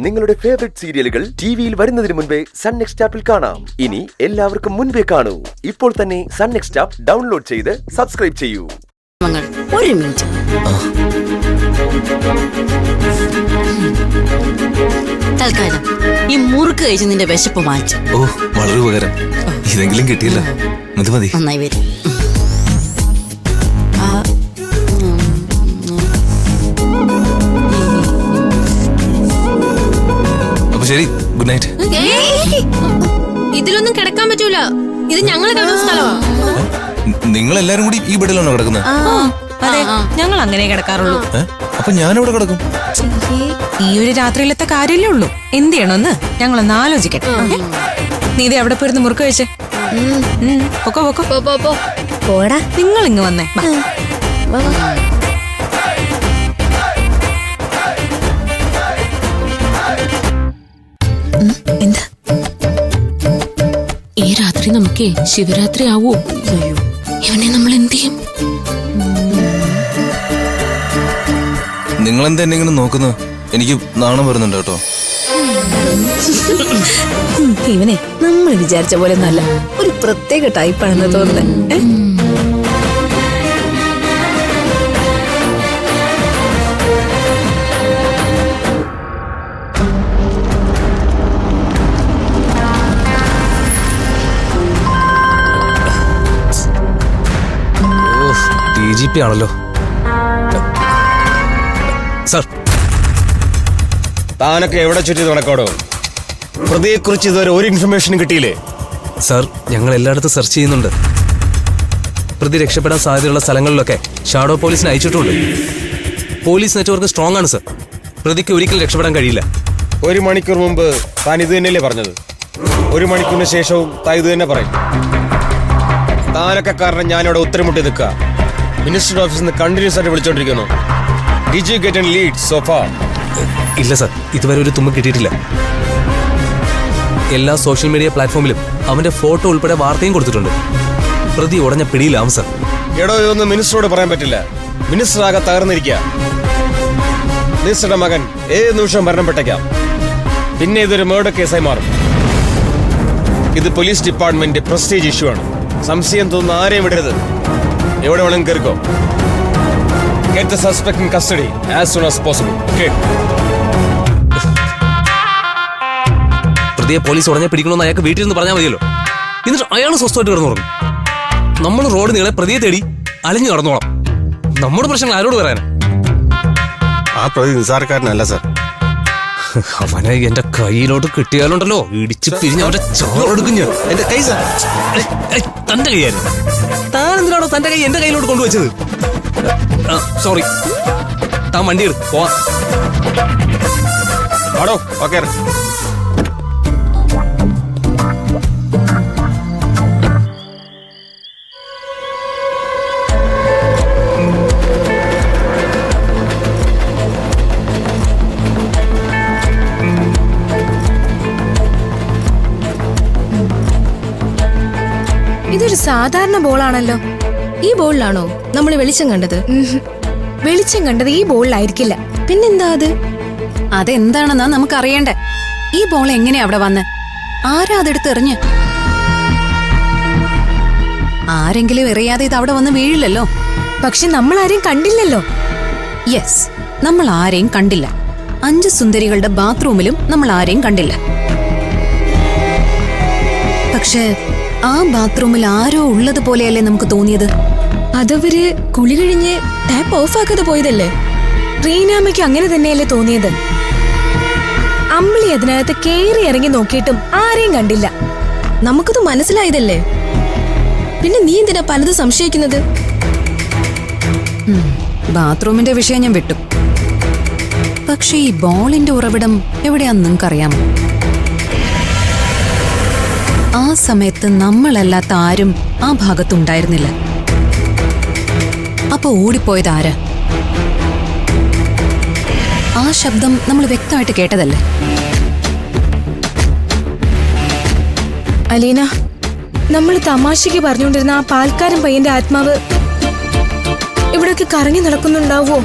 നിങ്ങളുടെ ഫേവറേറ്റ് സീരിയലുകൾ ടിവിയിൽ വരുന്നതിന് മുൻപേ സൺ നെക്സ്റ്റ് ആപ്പിൽ കാണാം. ഇനി എല്ലാവർക്കും മുൻപേ കാണൂ. ഇപ്പോൾ തന്നെ സൺ നെക്സ്റ്റ് ആപ്പ് ഡൗൺലോഡ് ചെയ്ത് സബ്സ്ക്രൈബ് ചെയ്യൂ. ഒരു മിനിറ്റ്. തൽക്കാലം ഈ മുറുക്ക് കഴിച്ച് നിന്റെ വിശപ്പ് മാറ്റി. ഓ, വളരെ ഉപകാരം. ഇതെങ്കിലും കിട്ടിയില്ല. മതി മതി. നന്നായി വരും. അപ്പൊ ശരി, ഗുഡ് നൈറ്റ്. ഇതിലൊന്നും കിടക്കാൻ പറ്റൂല. ഇത് ഞങ്ങൾ കിടക്കുന്ന സ്ഥലമാ. നിങ്ങൾ എല്ലാരും കൂടി ഈ ബെഡിലാണോ കിടക്കുന്നത്? അതെ, ഞങ്ങൾ അങ്ങനെ കിടക്കാറുള്ളൂ. അപ്പൊ ഞാനെവിടെ കിടക്കും? ഈ ഒരു രാത്രിയിലത്തെ കാര്യമല്ലേ ഉള്ളൂ. എന്ത് ചെയ്യണമെന്ന് ഞങ്ങളൊന്ന് ആലോചിക്കട്ടെ. നീതി അവിടെ പോയിരുന്ന് മുറുക്ക് കഴിച്ചേ. പൊക്കോ പൊക്കോ. പോടാ. നിങ്ങൾ ഇങ്ങ് വന്നേ. എന്താ ഈ രാത്രി നമുക്കേ ശിവരാത്രി ആവോ? ഇവനെ നമ്മൾ എന്ത് ചെയ്യും? നിങ്ങളെന്താ എന്നെ ഇങ്ങനെ നോക്കുന്നത്? എനിക്ക് നാണം വരുന്നുണ്ട് കേട്ടോ. ഇവനെ നമ്മൾ വിചാരിച്ച പോലെ ഒന്നല്ല, ഒരു പ്രത്യേക ടൈപ്പാണെന്ന് തോന്നുന്നത്. DGP ആണല്ലോ. സാർ, താനൊക്കെ എവിടെ ചുറ്റി നടക്കാടോ? പ്രതിയെക്കുറിച്ച് ഇതുവരെ ഒരു ഇൻഫർമേഷനും കിട്ടിയില്ലേ? സാർ, ഞങ്ങൾ എല്ലായിടത്തും സെർച്ച് ചെയ്യുന്നുണ്ട്. പ്രതി രക്ഷപ്പെടാൻ സാധ്യതയുള്ള സ്ഥലങ്ങളിലൊക്കെ ഷാഡോ പോലീസിനെ അയച്ചിട്ടുണ്ട്. പോലീസ് നെറ്റ്വർക്ക് സ്ട്രോങ് ആണ് സാർ. പ്രതിക്ക് ഒരിക്കലും രക്ഷപ്പെടാൻ കഴിയില്ല. 1 മണിക്കൂർ മുമ്പ് താൻ ഇത് തന്നെയല്ലേ പറഞ്ഞത്? 1 മണിക്കൂറിന് ശേഷവും താൻ ഇത് തന്നെ പറയും. താനൊക്കെ കാരണം ഞാനിവിടെ ഉത്തരമുട്ടി നിൽക്കുക. മിനിസ്റ്റർ ഓഫീസിൽ നിന്ന് കണ്ടിന്യൂസ് ആയിട്ട് വിളിച്ചോണ്ടിരിക്കുന്നു. Did you get any leads so far? ഇല്ല സാർ, ഇതുവരെ ഒരു തുമ്പ് കിട്ടിയിട്ടില്ല. എല്ലാ സോഷ്യൽ മീഡിയ പ്ലാറ്റ്ഫോമിലും അവന്റെ ഫോട്ടോ ഉൾപ്പെടെ വാർത്തയും കൊടുത്തിട്ടുണ്ട്. പ്രതി ഉടനെ പിടിയിലാവും സാർ. എടോ, ഇതൊന്നും മിനിസ്റ്ററോട് പറയാൻ പറ്റില്ല. മിനിസ്റ്റർ ആകെ തകർന്നിരിക്കുക. മിനിസ്റ്ററുടെ മകൻ ഏത് നിമിഷം മരണപ്പെട്ടേക്കാം. പിന്നെ ഇതൊരു മർഡർ കേസായി മാറും. ഇത് പോലീസ് ഡിപ്പാർട്ട്മെന്റ് പ്രസ്റ്റീജ് ഇഷ്യൂ ആണ്. സംശയം തോന്നുന്ന ആരെയും വിടരുത്. എവിടെ വേണമെങ്കിലും കയറിക്കോ. Get the suspect in custody as soon as possible. Okay. പ്രതിയെ പോലീസ് ഉടനെ പിടിക്കണമെന്ന് അയാൾക്ക് വീട്ടിൽ നിന്ന് പറഞ്ഞാൽ മതിയല്ലോ. എന്നിട്ട് അയാൾ സ്വസ്ഥമായിട്ട് കിടന്നു തുടങ്ങും. നമ്മൾ റോഡ് നീളെ പ്രതിയെ തേടി അലഞ്ഞു നടന്നോളാം. നമ്മുടെ പ്രശ്നങ്ങൾ ആരോട് പറയാനാ? ആ പ്രതി നിസാരക്കാരനല്ല സാർ. അവനെ എന്റെ കയ്യിലോട്ട് കിട്ടിയാലുണ്ടല്ലോ, ഇടിച്ച് പിരിഞ്ഞ് അവന്റെ ചോറെടുക്കും ഞാൻ. എന്റെ കൈ സാർ. തന്റെ കൈയായിരുന്നു. താൻ എന്തിനാണോ തന്റെ കൈ എന്റെ കയ്യിലോട്ട് കൊണ്ടുവച്ചത്? സോറി. താൻ വണ്ടി എടുത്ത് പോവാ. ആടോ, ഓക്കെ. ഇതൊരു സാധാരണ ബോളാണല്ലോ. ഈ ബോളിലാണോ നമ്മൾ വെളിച്ചം കണ്ടത്? വെളിച്ചം കണ്ടത് ഈ ബോളിലായിരിക്കില്ല. പിന്നെന്താ അത്? അതെന്താണെന്നാ നമുക്ക് അറിയണ്ടേ. ഈ ബോൾ എങ്ങനെയാ അവിടെ വന്ന്? ആരാ അതെടുത്ത് എറിഞ്ഞ്? ആരെങ്കിലും എറിയാതെ ഇത് അവിടെ വന്ന് വീഴില്ലല്ലോ. പക്ഷെ നമ്മൾ ആരെയും കണ്ടില്ലല്ലോ. യെസ്, നമ്മൾ ആരെയും കണ്ടില്ല. 5 സുന്ദരികളുടെ ബാത്റൂമിലും നമ്മൾ ആരെയും കണ്ടില്ല. പക്ഷെ ആ ബാത്റൂമിൽ ആരോ ഉള്ളതുപോലെയല്ലേ നമുക്ക് തോന്നിയത്. അതവര് കുളി കഴിഞ്ഞ് ടാപ്പ് ഓഫ് ആക്കാതെ പോയതല്ലേ? റീനാമ്മയ്ക്ക് അങ്ങനെ തന്നെയല്ലേ തോന്നിയത്. അമ്പിളി അതിനകത്ത് കേറി ഇറങ്ങി നോക്കിയിട്ടും ആരെയും കണ്ടില്ല. നമുക്കത് മനസ്സിലായതല്ലേ. പിന്നെ നീ എന്തിനാ പലതും സംശയിക്കുന്നത്? ബാത്റൂമിന്റെ വിഷയം ഞാൻ വിട്ടു. പക്ഷെ ഈ ബോളിന്റെ ഉറവിടം എവിടെയാന്ന് നിങ്ങൾക്കറിയാമോ? ആ സമയത്ത് നമ്മളല്ലാത്ത ആരും ആ ഭാഗത്തുണ്ടായിരുന്നില്ല. അപ്പൊ ഓടിപ്പോയത് ആരാ? ആ ശബ്ദം നമ്മൾ വ്യക്തമായിട്ട് കേട്ടതല്ലേ? അലീന, നമ്മൾ തമാശയ്ക്ക് പറഞ്ഞുകൊണ്ടിരുന്ന ആ പാൽക്കാരൻ പയ്യന്റെ ആത്മാവ് ഇവിടൊക്കെ കറങ്ങി നടക്കുന്നുണ്ടാവോ?